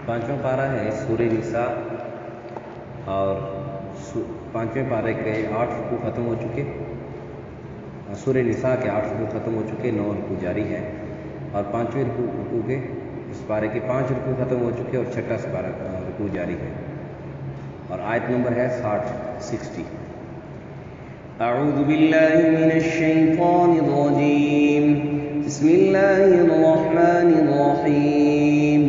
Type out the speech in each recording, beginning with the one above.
پانچواں پارہ ہے سورہ نساء، اور پانچویں پارے کے 8 رکوع ختم ہو چکے، سورہ نساء کے 8 رکوع ختم ہو چکے، 9 رکوع جاری ہے، اور پانچویں رکوع کے اس پارے کے 5 رکوع ختم ہو چکے اور چھٹا رکوع جاری ہے، اور آیت نمبر ہے 60۔ اعوذ باللہ من الشیطان الرجیم، بسم اللہ الرحمن الرحیم۔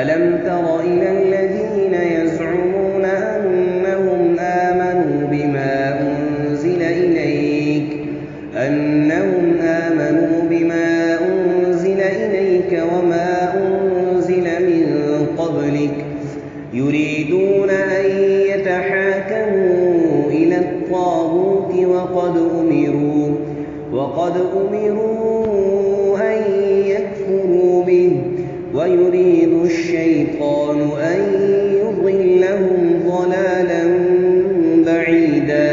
ألم تر إلى الذين يزعمون أنهم آمنوا بما أنزل إليك وما أنزل من قبلك يريدون أن يتحاكموا إلى الطاغوت وقد أمروا أن يكفروا به ويريد الشيطان أن يضلهم ضلالا بعيدا۔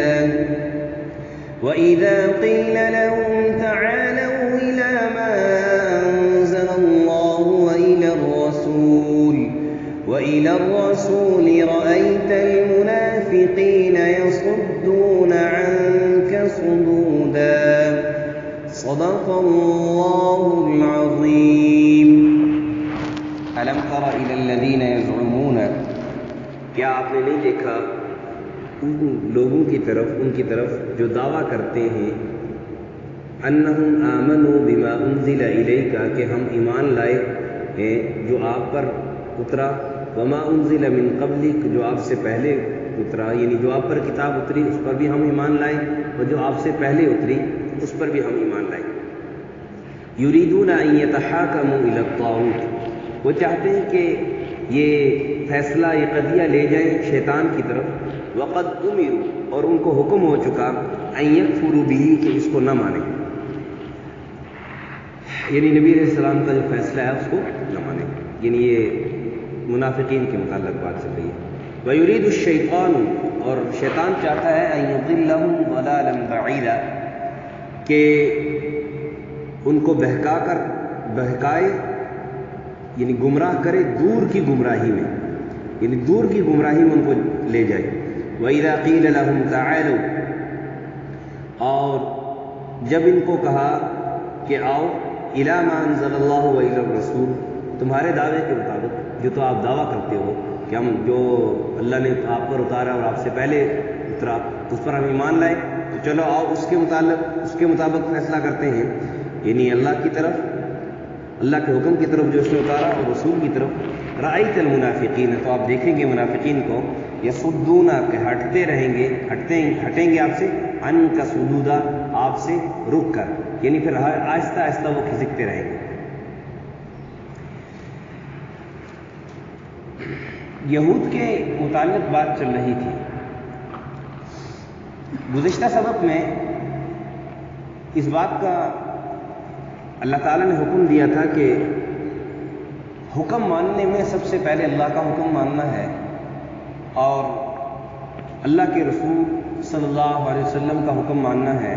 وإذا قيل لهم تعالوا إلى ما أنزل الله وإلى الرسول رأيت المنافقين يصدون عنك صدودا۔ صدق اللہ العظیم۔ الم تر الی الذین یزعمون، کیا آپ نے نہیں دیکھا ان لوگوں کی طرف، ان کی طرف جو دعویٰ کرتے ہیں انہم آمنوا بما انزل الیک، کہ ہم ایمان لائے ہیں جو آپ پر اترا، وما انزل من قبلک، جو آپ سے پہلے اترا، یعنی جو آپ پر کتاب اتری اس پر بھی ہم ایمان لائے، اور جو آپ سے پہلے اتری اس پر بھی ہم ایمان لائے۔ یریدون ان یتحاکموا الی الطاغوت، وہ چاہتے ہیں کہ یہ فیصلہ، یہ قضیہ لے جائیں شیطان کی طرف، وقد امروا، اور ان کو حکم ہو چکا، ان یکفروا بہ، کہ اس کو نہ مانیں، یعنی نبی علیہ السلام کا جو فیصلہ ہے اس کو نہ مانیں، یعنی یہ منافقین کے متعلق بات چل رہی ہے۔ وَيُرِيدُ الشَّيْطَانُ، اور شیطان چاہتا ہے، أَن يُضِلَّهُمْ ضَلَالًا بَعِيدًا، کہ ان کو بہکائے، یعنی گمراہ کرے دور کی گمراہی میں، یعنی دور کی گمراہی میں ان کو لے جائے۔ وَإِذَا قِيلَ لَهُمْ تَعَالَوْا، اور جب ان کو کہا کہ آؤ، إِلَى مَا أَنزَلَ اللَّهُ وَإِلَى الرَّسُولِ، تمہارے دعوے کے مطابق، جو تو آپ دعویٰ کرتے ہو کہ ہم جو اللہ نے آپ پر اتارا اور آپ سے پہلے اترا اس پر ہم ایمان لائے، تو چلو آؤ اس کے مطابق فیصلہ کرتے ہیں، یعنی اللہ کی طرف، اللہ کے حکم کی طرف جو اس نے اتارا، اور رسول کی طرف۔ رأیت المنافقین، تو آپ دیکھیں گے منافقین کو، یصدون، کہ ہٹیں گے آپ سے، عنک صدودا، آپ سے رک کر، یعنی پھر آہستہ آہستہ وہ کھسکتے رہیں گے۔ یہود کے متعلق بات چل رہی تھی۔ گزشتہ سبق میں اس بات کا اللہ تعالیٰ نے حکم دیا تھا کہ حکم ماننے میں سب سے پہلے اللہ کا حکم ماننا ہے، اور اللہ کے رسول صلی اللہ علیہ وسلم کا حکم ماننا ہے،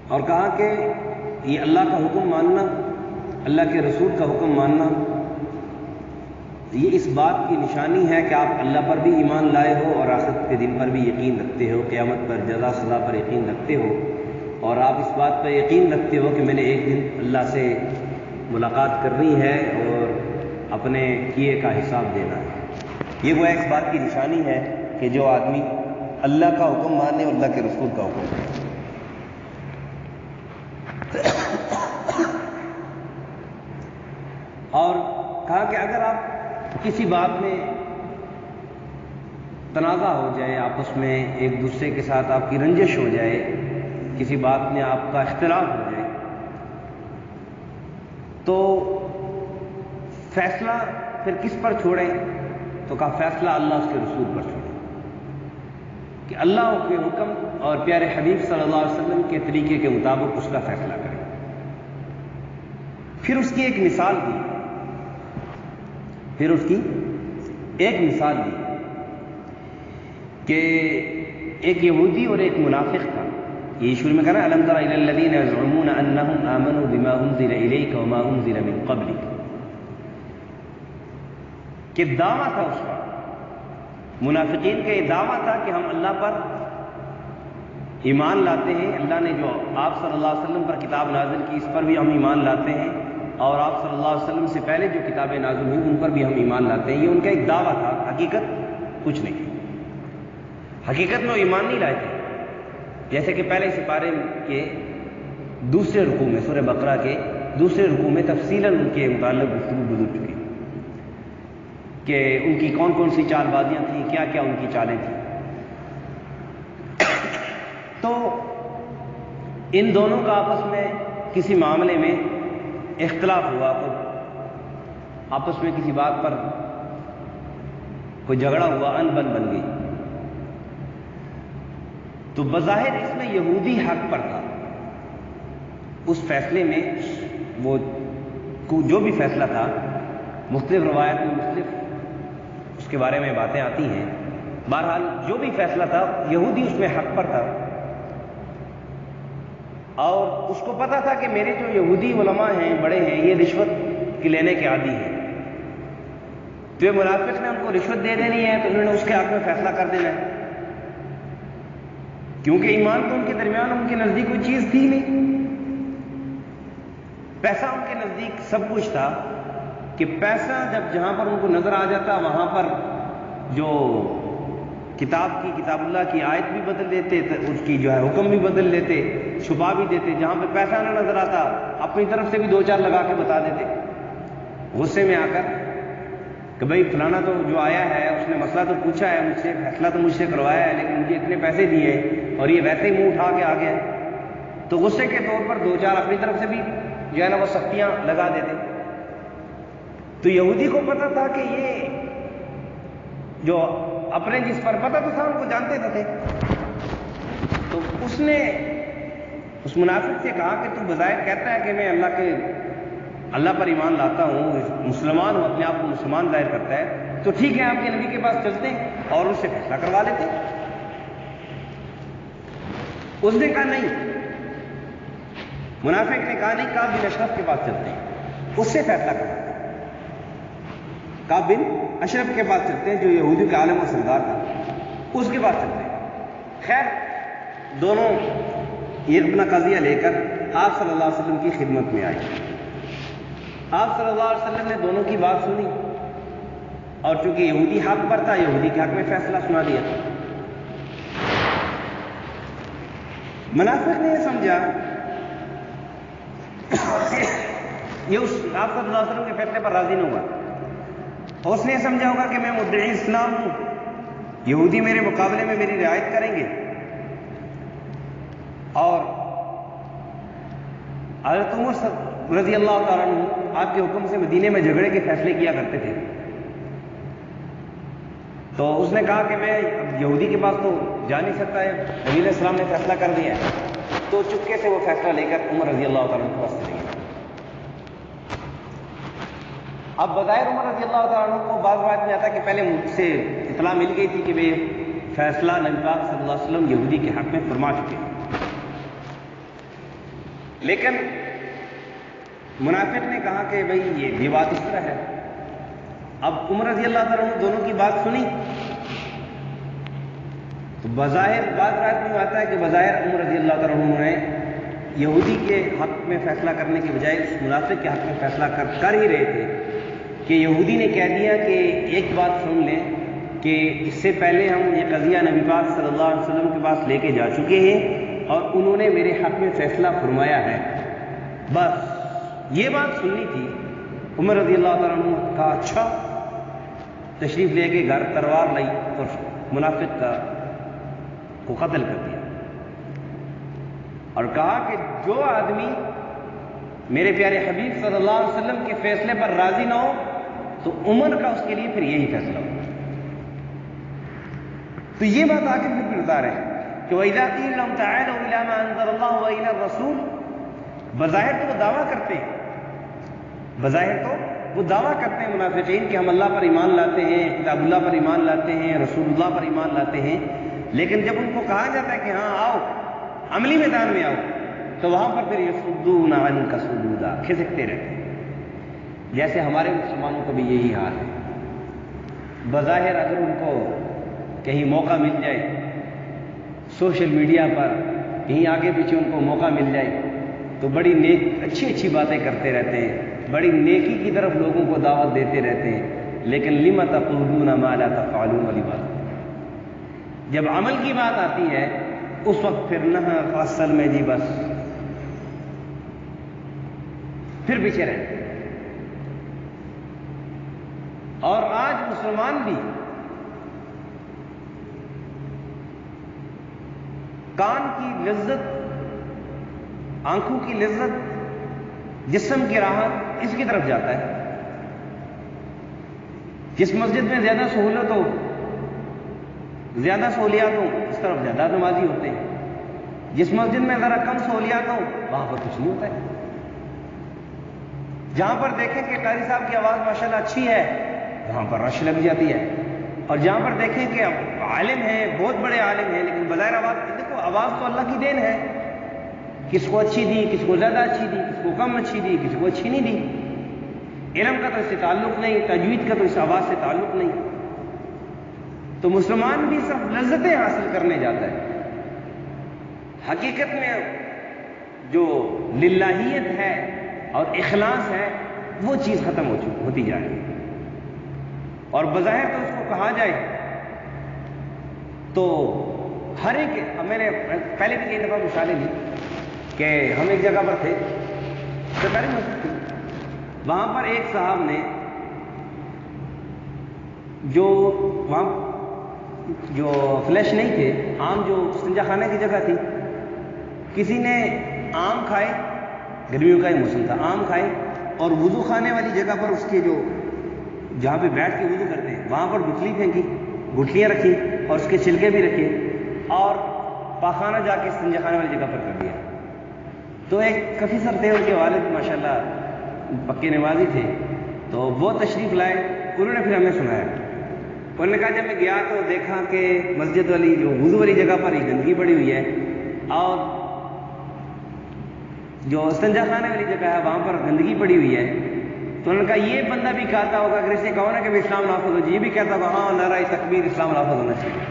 اور کہا کہ یہ اللہ کا حکم ماننا، اللہ کے رسول کا حکم ماننا، یہ اس بات کی نشانی ہے کہ آپ اللہ پر بھی ایمان لائے ہو، اور آخرت کے دن پر بھی یقین رکھتے ہو، قیامت پر، جزا سزا پر یقین رکھتے ہو، اور آپ اس بات پر یقین رکھتے ہو کہ میں نے ایک دن اللہ سے ملاقات کرنی ہے اور اپنے کیے کا حساب دینا ہے۔ یہ وہ اس بات کی نشانی ہے کہ جو آدمی اللہ کا حکم مانے اور اللہ کے رسول کا حکم مانے۔ اور کہا کہ اگر آپ کسی بات میں تنازع ہو جائے، آپس میں ایک دوسرے کے ساتھ آپ کی رنجش ہو جائے، کسی بات میں آپ کا اختلاف ہو جائے، تو فیصلہ پھر کس پر چھوڑیں؟ تو کہا فیصلہ اللہ اس کے رسول پر چھوڑیں، کہ اللہ کے حکم اور پیارے حبیب صلی اللہ علیہ وسلم کے طریقے کے مطابق اس کا فیصلہ کریں۔ پھر اس کی ایک مثال دی، کہ ایک یہودی اور ایک منافق تھا۔ یہ شروع میں کہا نا، الم تر الی الذین یزعمون أنهم آمنوا بما أنزل إليك وما أنزل من قبلك، کہ دعویٰ تھا اس کا، منافقین کا یہ دعویٰ تھا کہ ہم اللہ پر ایمان لاتے ہیں، اللہ نے جو آپ صلی اللہ علیہ وسلم پر کتاب نازل کی اس پر بھی ہم ایمان لاتے ہیں، اور آپ صلی اللہ علیہ وسلم سے پہلے جو کتابیں نازل ہوئی ان پر بھی ہم ایمان لاتے ہیں۔ یہ ان کا ایک دعویٰ تھا، حقیقت کچھ نہیں تھی، حقیقت میں وہ ایمان نہیں لائے تھے۔ جیسے کہ پہلے سپارے کے دوسرے رکوع میں، سورہ بقرہ کے دوسرے رکوع میں تفصیلاً ان کے متعلق گفتگو گزر چکی کہ ان کی کون کون سی چال بازیاں تھیں، کیا کیا ان کی چالیں تھیں۔ تو ان دونوں کا آپس میں کسی معاملے میں اختلاف ہوا، تو آپس میں کسی بات پر کوئی جھگڑا ہوا، ان بن بن گئی۔ تو بظاہر اس میں یہودی حق پر تھا، اس فیصلے میں وہ جو بھی فیصلہ تھا، مختلف روایت میں مختلف اس کے بارے میں باتیں آتی ہیں، بہرحال جو بھی فیصلہ تھا یہودی اس میں حق پر تھا، اور اس کو پتا تھا کہ میرے جو یہودی علماء ہیں، بڑے ہیں، یہ رشوت کے لینے کے عادی ہیں، تو یہ منافق نے ان کو رشوت دے دینی ہے، تو انہوں نے اس کے حق میں فیصلہ کر دینا ہے، کیونکہ ایمان تو ان کے درمیان ان کے نزدیک کوئی چیز تھی نہیں، پیسہ ان کے نزدیک سب کچھ تھا، کہ پیسہ جب جہاں پر ان کو نظر آ جاتا وہاں پر جو کتاب اللہ کی آیت بھی بدل دیتے، اس کی جو ہے حکم بھی بدل دیتے، چھپا بھی دیتے، جہاں پہ پیسہ نہ نظر آتا اپنی طرف سے بھی دو چار لگا کے بتا دیتے، غصے میں آ کر کہ بھائی فلانا تو جو آیا ہے اس نے مسئلہ تو پوچھا ہے مجھ سے، فیصلہ تو مجھ سے کروایا ہے، لیکن مجھے اتنے پیسے دیے اور یہ ویسے ہی منہ اٹھا کے آ گیا، تو غصے کے طور پر دو چار اپنی طرف سے بھی جو ہے نا وہ سختیاں لگا دیتے۔ تو یہودی کو پتا تھا کہ یہ جو اپنے جس پر پتا تو تھا، ان کو جانتے تو تھے، تو اس نے اس منافق سے کہا کہ تو بظاہر کہتا ہے کہ میں اللہ پر ایمان لاتا ہوں، مسلمان ہوں، اپنے آپ کو مسلمان ظاہر کرتا ہے، تو ٹھیک ہے آپ کے نبی کے پاس چلتے ہیں اور اس سے فیصلہ کروا لیتے ہیں۔ اس نے کہا نہیں، منافق نے کہا نہیں، کعب بن اشرف کے پاس چلتے ہیں، اس سے فیصلہ کرواتے ہیں، کعب بن اشرف کے پاس چلتے ہیں جو یہودیوں کے عالم و سردار تھا، اس کے پاس چلتے ہیں۔ خیر دونوں یہ اپنا قضیہ لے کر آپ صلی اللہ علیہ وسلم کی خدمت میں آئے، آپ صلی اللہ علیہ وسلم نے دونوں کی بات سنی، اور چونکہ یہودی حق پر تھا، یہودی کے حق میں فیصلہ سنا دیا۔ منافق نے یہ سمجھا یہ اس آپ صلی اللہ علیہ وسلم کے فیصلے پر راضی نہ ہوا، اور اس نے یہ سمجھا ہوگا کہ میں مدعی اسلام ہوں، یہودی میرے مقابلے میں میری رعایت کریں گے، اور حضرت عمر رضی اللہ تعالیٰ عنہ آپ کے حکم سے مدینے میں جھگڑے کے فیصلے کیا کرتے تھے، تو اس نے کہا کہ میں یہودی کے پاس تو جا نہیں سکتا ہے، نبی علیہ السلام نے فیصلہ کر دیا ہے، تو چپکے سے وہ فیصلہ لے کر عمر رضی اللہ تعالیٰ عنہ کے پاس چلے گئے۔ اب بظاہر عمر رضی اللہ تعالیٰ عنہ کو بعض بات میں آتا ہے کہ پہلے مجھ سے اطلاع مل گئی تھی کہ وہ فیصلہ نبی پاک صلی اللہ علیہ وسلم یہودی کے حق میں فرما چکے ہیں، لیکن منافق نے کہا کہ بھئی یہ بات اس طرح ہے۔ اب عمر رضی اللہ تعالیٰ عنہ دونوں کی بات سنی، تو بظاہر بعض روایت میں آتا ہے کہ بظاہر عمر رضی اللہ تعالیٰ عنہ نے یہودی کے حق میں فیصلہ کرنے کے بجائے اس منافق کے حق میں فیصلہ کر ہی رہے تھے، کہ یہودی نے کہہ دیا کہ ایک بات سن لیں کہ اس سے پہلے ہم یہ قضیہ نبی پاک صلی اللہ علیہ وسلم کے پاس لے کے جا چکے ہیں اور انہوں نے میرے حق میں فیصلہ فرمایا ہے، بس یہ بات سننی تھی۔ عمر رضی اللہ تعالیٰ عنہ نے کہا اچھا، تشریف لے کے گھر تلوار لائی اور منافق کو قتل کر دیا، اور کہا کہ جو آدمی میرے پیارے حبیب صلی اللہ علیہ وسلم کے فیصلے پر راضی نہ ہو تو عمر کا اس کے لیے پھر یہی فیصلہ ہو۔ تو یہ بات آگے پھر بتا رہے ہیں کہ وَإِذَا قِيلَ لَهُمْ تَعَالَوْا إِلَىٰ مَا أَنزَلَ اللَّهُ وَإِلَى الرَّسُولِ، بظاہر تو وہ دعویٰ کرتے ہیں، بظاہر تو وہ دعویٰ کرتے ہیں منافقین کہ ہم اللہ پر ایمان لاتے ہیں، کتاب اللہ پر ایمان لاتے ہیں، رسول اللہ پر ایمان لاتے ہیں، لیکن جب ان کو کہا جاتا ہے کہ ہاں آؤ عملی میدان میں آؤ، تو وہاں پر پھر یصدون عنک صدودا کھسکتے رہتے ہیں. جیسے ہمارے مسلمانوں کو بھی یہی حال ہے. بظاہر اگر ان کو کہیں موقع مل جائے سوشل میڈیا پر, کہیں آگے پیچھے ان کو موقع مل جائے تو بڑی اچھی اچھی باتیں کرتے رہتے ہیں, بڑی نیکی کی طرف لوگوں کو دعوت دیتے رہتے ہیں, لیکن لم تقولون ما لا تفعلون والی بات. جب عمل کی بات آتی ہے اس وقت پھر نہ اصل میں جی بس پھر پیچھے رہتے. اور آج مسلمان بھی کان کی لذت, آنکھوں کی لذت, جسم کی راحت اس کی طرف جاتا ہے. جس مسجد میں زیادہ سہولت ہو, زیادہ سہولیات ہو, اس طرف زیادہ نمازی ہوتے ہیں. جس مسجد میں ذرا کم سہولیات ہو وہاں پر کچھ نہیں ہوتا ہے. جہاں پر دیکھیں کہ قاری صاحب کی آواز ماشاءاللہ اچھی ہے وہاں پر رش لگ جاتی ہے, اور جہاں پر دیکھیں کہ عالم ہیں, بہت بڑے عالم ہیں, لیکن بظاہر آواز, دیکھو آواز تو اللہ کی دین ہے, کس کو اچھی دی, کس کو زیادہ اچھی دی, کس کو کم اچھی دی, کس کو اچھی نہیں دی. علم کا تو اس سے تعلق نہیں, تجوید کا تو اس آواز سے تعلق نہیں. تو مسلمان بھی صرف لذتیں حاصل کرنے جاتا ہے. حقیقت میں جو للہیت ہے اور اخلاص ہے وہ چیز ختم ہوتی جا رہی ہے. اور بظاہر تو اس کو کہا جائے تو ہر ایک, میں نے پہلے بھی کئی دفعہ مثالیں لی کہ ہم ایک جگہ پر تھے, سرکاری مسجد تھی, وہاں پر ایک صاحب نے جو وہاں جو فلیش نہیں تھے, عام جو استنجا خانے کی جگہ تھی, کسی نے آم کھائے, گرمیوں کا ہی موسم تھا, آم کھائے اور وضو خانے والی جگہ پر اس کے جو جہاں پہ بیٹھ کے وضو کرتے ہیں وہاں پر گٹھلی پھینکی, گٹھلیاں رکھی اور اس کے چھلکے بھی رکھے اور پاخانہ جا کے استنجا خانے والی جگہ پر کر دیا. تو ایک کفی سر تھے, ان کے والد ماشاءاللہ پکے نمازی تھے, تو وہ تشریف لائے, انہوں نے پھر ہمیں سنایا. انہوں نے کہا جب میں گیا تو دیکھا کہ مسجد والی جو وضو والی جگہ پر ہی گندگی پڑی ہوئی ہے اور جو استنجا خانے والی جگہ ہے وہاں پر گندگی پڑی ہوئی ہے. تو انہوں نے کہا یہ بندہ بھی کہتا ہوگا, اگر اسے کہو نا کہ اسلام نافذ ہو, یہ بھی کہتا ہوگا ہاں نعرہ تکبیر اسلام نافذ ہونا چاہیے,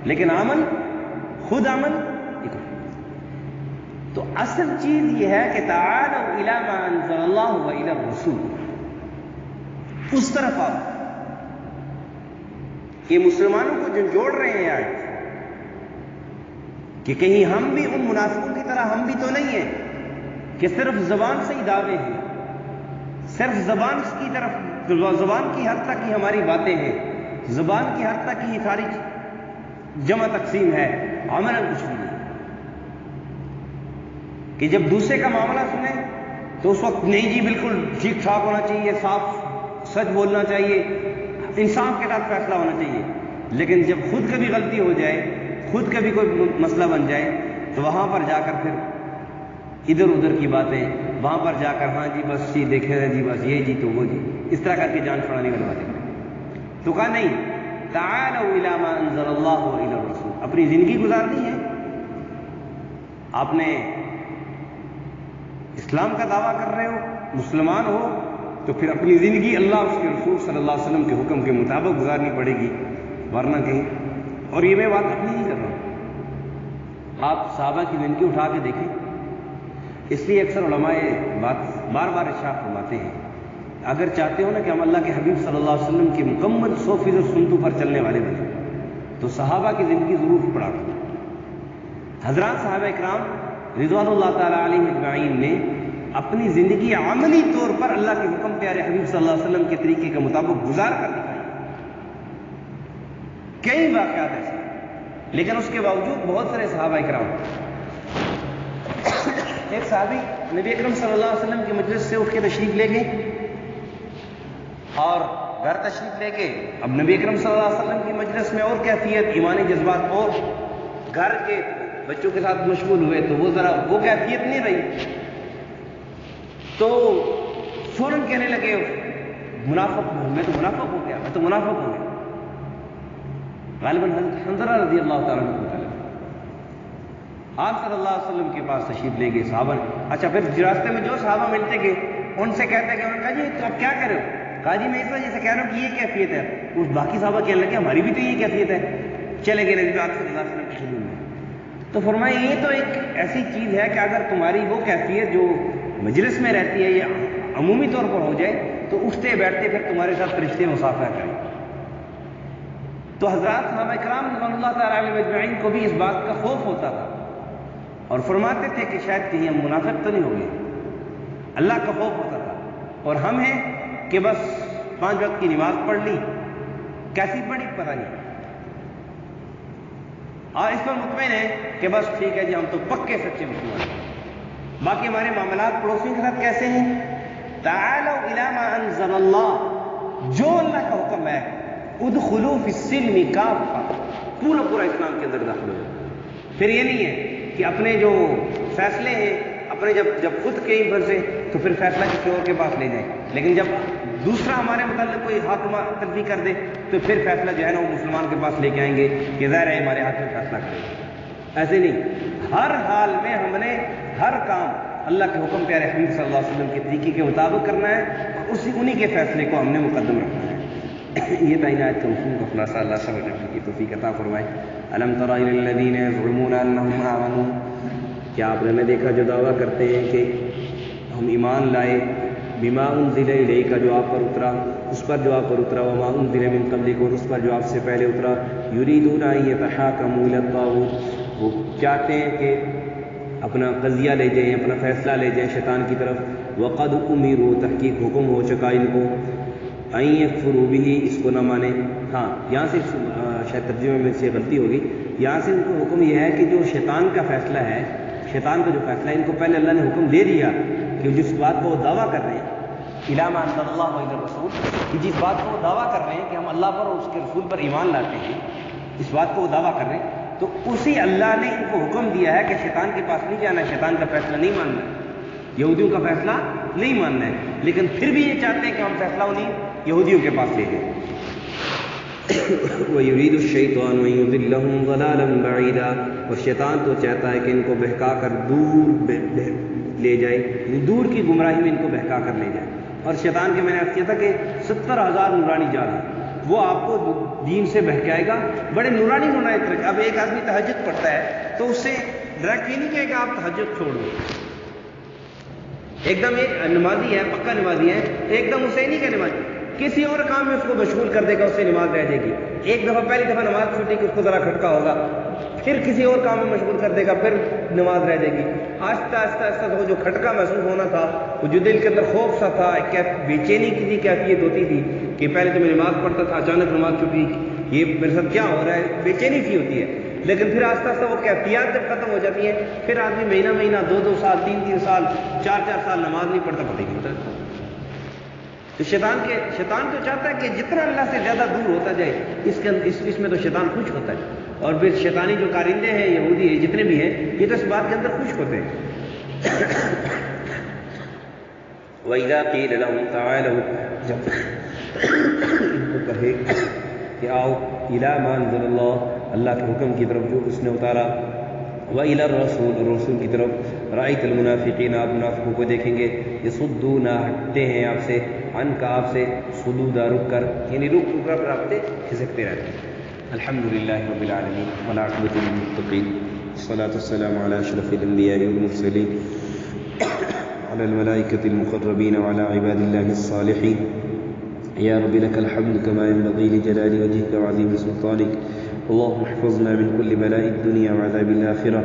لیکن عمل, خود عمل. تو اصل چیز یہ ہے کہ تعالوا الی ما انزل اللہ و الی الرسول, اس طرف آؤ. یہ مسلمانوں کو جو جوڑ رہے ہیں آج کہ کہیں ہم بھی ان منافقوں کی طرح ہم بھی تو نہیں ہیں کہ صرف زبان سے ہی دعوے ہیں, صرف زبان کی طرف, زبان کی حد تک ہی ہماری باتیں ہیں, زبان کی حد تک ہی ساری جمع تقسیم ہے, عملاً کچھ بھی نہیں. کہ جب دوسرے کا معاملہ سنیں تو اس وقت نہیں جی بالکل ٹھیک ٹھاک ہونا چاہیے, صاف سچ بولنا چاہیے, انصاف کے ساتھ فیصلہ ہونا چاہیے. لیکن جب خود کبھی غلطی ہو جائے, خود کبھی کوئی مسئلہ بن جائے تو وہاں پر جا کر پھر ادھر ادھر کی باتیں, وہاں پر جا کر ہاں جی بس جی دیکھے جی بس یہ جی تو وہ جی, اس طرح کر کے جان چھڑانے والی باتیں کریں. تو کہا نہیں, تعالوا الی ما انزل اللہ و الی الرسول. اپنی زندگی گزارنی ہے, آپ نے اسلام کا دعویٰ کر رہے ہو, مسلمان ہو, تو پھر اپنی زندگی اللہ اس کے رسول صلی اللہ علیہ وسلم کے حکم کے مطابق گزارنی پڑے گی, ورنہ کہیں. اور یہ میں بات اپنی نہیں کر رہا ہوں, آپ صحابہ کی زندگی اٹھا کے دیکھیں. اس لیے اکثر علماء بات بار بار ارشاد فرماتے ہیں, اگر چاہتے ہو نا کہ ہم اللہ کے حبیب صلی اللہ علیہ وسلم کی مکمل 100% سنتوں پر چلنے والے بنے تو صحابہ کی زندگی ضرور پڑھا کرو. حضرات صحابہ اکرام رضوان اللہ تعالیٰ علیہ اجمعین نے اپنی زندگی عملی طور پر اللہ کے حکم پیارے حبیب صلی اللہ علیہ وسلم کے طریقے کے مطابق گزار کر دکھائی. کئی واقعات ایسے, لیکن اس کے باوجود بہت سارے صحابہ اکرام, ایک صحابی نبی اکرم صلی اللہ علیہ وسلم کی مجلس سے اٹھ کے تشریف لے گئے اور گھر تشریف لے گئے. اب نبی اکرم صلی اللہ علیہ وسلم کی مجلس میں اور کیفیت, ایمانی جذبات, اور گھر کے بچوں کے ساتھ مشغول ہوئے تو وہ ذرا وہ کیفیت نہیں رہی. تو فوراً کہنے لگے منافق ہوں, میں تو منافق ہو گیا, میں تو منافق ہو گیا. غالباً حنظلہ رضی اللہ تعالیٰ عنہ کو متعلق. آپ صلی اللہ علیہ وسلم کے پاس تشریف لے گئے صحابہ نے. اچھا پھر راستے میں جو صحابہ ملتے گئے ان سے کہتے کہ انہوں نے کہا جی تو آپ کیا کر رہے ہو؟ کہا جی میں اس وجہ سے کہہ رہا ہوں کہ یہ کیفیت ہے. اس باقی صحابہ کہنے لگے ہماری بھی تو یہ کیفیت ہے. چلے گئے نبی پاک صلی اللہ علیہ وسلم کے حضور میں. تو فرمایا یہ تو ایک ایسی چیز ہے کہ اگر تمہاری وہ کیفیت جو مجلس میں رہتی ہے یہ عمومی طور پر ہو جائے تو اٹھتے بیٹھتے پھر تمہارے ساتھ فرشتے مسافرہ کریں. تو حضرات صحابہ کرام رضوان اللہ تعالیٰ علیہ اجمعین کو بھی اس بات کا خوف ہوتا تھا اور فرماتے تھے کہ شاید کہیں ہم منافق تو نہیں ہو گئے. اللہ کا خوف ہوتا تھا. اور ہم ہیں کہ بس 5 وقت کی نماز پڑھ لی, کیسی پڑھی پتہ نہیں, اور اس پر مطمئن ہے کہ بس ٹھیک ہے جی ہم تو پکے سچے مسلمان ہیں. باقی ہمارے معاملات پڑوسیوں کے ساتھ کیسے ہیں؟ تعالوا الی ما انزل اللہ, جو اللہ کا حکم ہے ادخلوا فی السلم کافہ, پورا پورا اسلام کے اندر داخل ہو جائے. پھر یہ نہیں ہے کہ اپنے جو فیصلے ہیں اپنے جب خود کہیں پھنسے تو پھر فیصلہ کسی اور کے پاس لے جائیں, لیکن جب دوسرا ہمارے متعلق کوئی حاکم تلفی کر دے تو پھر فیصلہ جو ہے نا وہ مسلمان کے پاس لے کے آئیں گے کہ ظاہر ہے ہمارے ہاتھ میں فیصلہ کرے. ایسے نہیں, ہر حال میں ہم نے ہر کام اللہ کے حکم پیارے حبیب صلی اللہ علیہ وسلم کے طریقے کے مطابق کرنا ہے اور انہی کے فیصلے کو ہم نے مقدم رکھنا ہے. یہ تعینات کا مفہوم کا خلاصہ اللہ سمجھنے کی توفیق عطا فرمائے. الم تر الی الذین یزعمون انہم آمنوا, کیا آپ نے نہ دیکھا جو دعویٰ کرتے ہیں کہ ہم ایمان لائے, بما انزل الیک, جو آپ پر اترا, اس پر جو آپ پر اترا, وما انزل من قبلک, اور اس پر جو آپ سے پہلے اترا, یریدون ان یتحاکموا الی الطاغوت, وہ چاہتے ہیں کہ اپنا قضیہ لے جائیں, اپنا فیصلہ لے جائیں شیطان کی طرف. وقد امروا, تحقیق حکم ہو چکا ان کو, ان یکفروا بہ, اس کو نہ مانیں. ہاں یہاں سے شاید ترجمے میں سے غلطی ہوگی, یہاں سے ان کو حکم یہ ہے کہ جو شیطان کا فیصلہ ہے, شیطان کا جو فیصلہ ہے ان کو پہلے اللہ نے حکم دے دیا کہ جس بات کو وہ دعویٰ کر رہے ہیں الی ما انزل اللہ و الی الرسول, کہ جس بات کو وہ دعویٰ کر رہے ہیں کہ ہم اللہ پر اور اس کے رسول پر ایمان لاتے ہیں, اس بات کو وہ دعویٰ کر رہے ہیں, تو اسی اللہ نے ان کو حکم دیا ہے کہ شیطان کے پاس نہیں جانا ہے, شیطان کا فیصلہ نہیں ماننا ہے, یہودیوں کا فیصلہ نہیں ماننا ہے. لیکن پھر بھی یہ چاہتے ہیں کہ ہم فیصلہ انہیں یہودیوں کے پاس لے جائیں. وَيُرِيدُ الشَّيْطَانُ أَن يُضِلَّهُمْ ضَلَالًا بَعِيدًا, اور شیطان تو چاہتا ہے کہ ان کو بہکا کر دور لے جائے, یعنی دور کی گمراہی میں ان کو بہکا کر لے جائے. اور شیطان کے میں نے عرض کیا تھا کہ 70,000 نورانی جال ہیں, وہ آپ کو دین سے بہکائے گا. بڑے نورانی طرح. اب ایک آدمی تہجد پڑھتا ہے تو اس سے ڈائریکٹ یہ نہیں کہے کہ آپ تہجد چھوڑ دو. ایک دم ایک نمازی ہے, پکا نمازی ہے, ایک دم اسے نہیں کہ نمازی کسی اور کام میں اس کو مشغول کر دے گا, اس سے نماز رہ جائے گی. ایک دفعہ پہلی دفعہ نماز چھوٹے گی اس کو ذرا کھٹکا ہوگا, پھر کسی اور کام میں مشغول کر دے گا, پھر نماز رہ جائے گی. آہستہ آہستہ آہستہ وہ جو کھٹکا محسوس ہونا تھا, وہ جو دل کے اندر خوف سا تھا, ایک بے چینی کی کیفیت ہوتی تھی کہ پہلے تو میں نماز پڑھتا تھا, اچانک نماز چھوٹی, یہ میرے ساتھ کیا ہو رہا ہے, بے چینی سی ہوتی ہے. لیکن پھر آہستہ آہستہ وہ کیفیات جب ختم ہو جاتی ہیں, پھر آدمی مہینہ مہینہ 2 سال 3 سال 4 سال نماز نہیں پڑھتا, پتہ ہی نہیں ہوتا. تو شیطان تو چاہتا ہے کہ جتنا اللہ سے زیادہ دور ہوتا جائے, اس میں تو شیطان خوش ہوتا ہے. اور پھر شیطانی جو کارندے ہیں یہودی ہیں جتنے بھی ہیں, یہ تو اس بات کے اندر خوش ہوتے ہیں. وَإِذَا قِيلَ لَهُمْ تَعَالَوْا, جب ان کو کہے کہ آؤ الی ما انزل اللہ, اللہ کے حکم کی طرف جو اس نے اتارا, وَإِلَى الرَّسُولِ, رسول کی طرف, رَأَيْتَ الْمُنَافِقِينَ, آپ منافقوں کو دیکھیں گے, يَصُدُّونَ, ہٹتے ہیں آپ سے, عنْكَ, آپ سے, صُدُودًا, رک کر, یعنی رک کر آپ سے کھسکتے رہتے ہیں. الحمدللہ رب العالمین والعاقبۃ للمتقین, الصلاۃ والسلام علی اشرف الانبیاء والمرسلین وعلی الملائکۃ المقربین وعلی عباد اللہ الصالحین. یا رب لك الحمد كما ينبغي لجلال وجهك وعظيم سلطانك. اللهم احفظنا من كل بلاء الدنيا وعذاب الآخرة.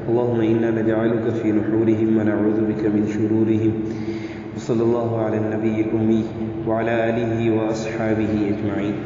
اللهم إنا نجعلك في نحورهم ونعوذ بك من شرورهم. وصلى الله على النبي الأمي وعلى آله وأصحابه أجمعين.